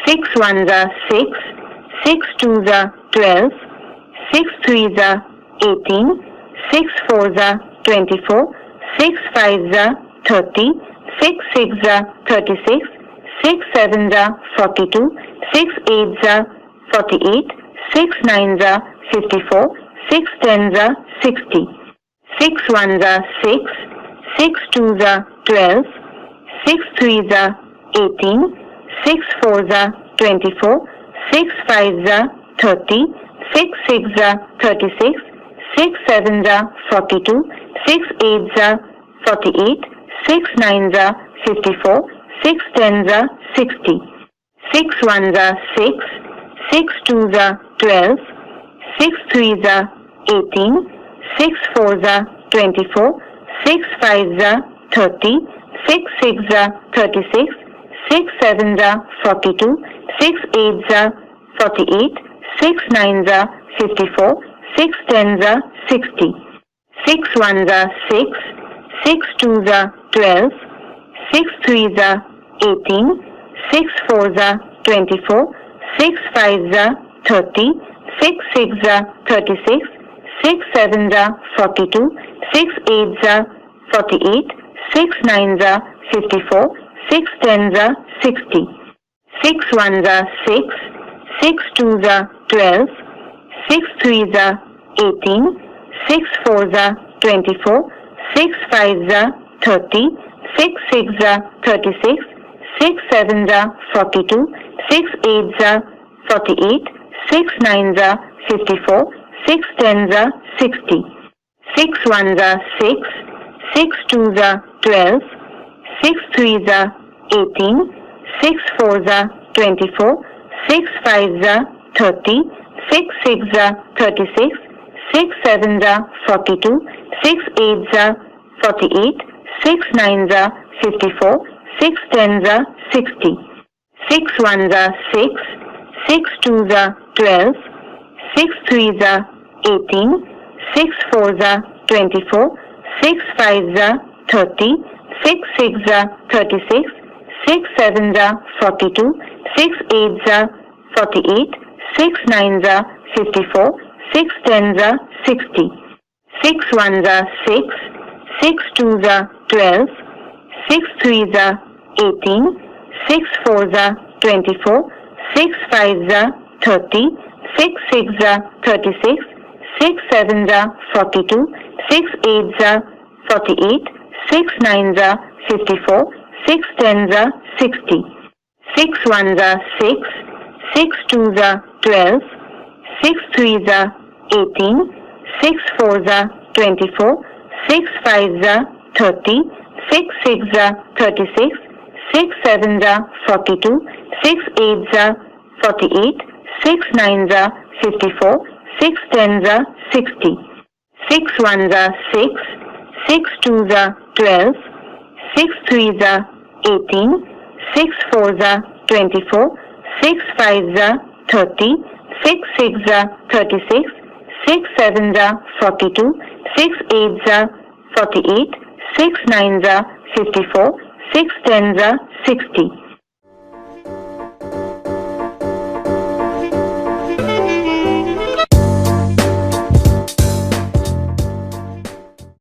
6 ones are 6, 6 twos are 12, 6 threes are 18, 6 fours are 24, 6 fives are 30, 6 sixes are 36, 6 sevens are 42, 6 eights are 48, 6 nines are 54, 6 tens are 60, 6 ones are 6, 6 twos are 12, 6 threes are 18, 6 fours are 24, 6 fives are 30, 6 sixes are 36, 6 sevens are 42, 6 eights are 48, 6 nines are 54, 6 tens are 60, 6 ones are 6, 6 twos are 12, 6 threes are 18, 6 fours are 24, 6 fives are 30, 6 sixes are 36, 6 sevens are 42, 6 eights are 48, 6 nines are 54, 6 tens are 60, 6 ones are 6, 6 twos are 12, 6 threes are 18, 6 fours are 24, 6 fives are 30, 6 sixes are 36, 6 sevens are 42, 6 eights are 48, 6 nines are 54, 6 tens are 60, 6 ones are 6, 6 twos are 12, 6 threes are 18, 6 fours are 24, 6 fives are 30, 6 sixes are 36, 6 sevens are 42, 6 eights are 48, 6 nines are 54, 6 tens are 60, 6 ones are 6, 6 twos are 12, 6 threes are 18, 6 fours are 24, 6 fives are 30, 6 sixes are 36, 6 sevens are 42, 6 eights are 48, 6 nines are 54, 6 tens are 60, 6 ones are 6, 6 twos are 12, 6 threes are 18, 6 fours are 24, 6 fives are 30, 6 sixes are 36, 6 sevens are 42, 6 eights are 48, 6 nines are 54, 6 tens are 60, 6 ones are 6, 6 twos are 12, 6 threes are 18, 6 fours are 24, 6 fives are 30, 6 sixes are 36, 6 sevens are 42, 6 eights are 48, 6 nines are 54, 6 tens are 60, 6 ones are 6, 6 twos are 12, 6 threes are 18, 6 fours are 24, 6 fives are 30, 6 sixes are 36, 6 sevens are 42, 6 eights are 48, 6 nines are 54, 6 tens are 60, 6 ones are 6, 6 twos are 12, 6 threes are 18, 6 fours are 24, 6 fives are 30, 6 sixes are 36, 6 sevens are 42, 6 eights are 48, 6 nines are 54, 6 tens are 60.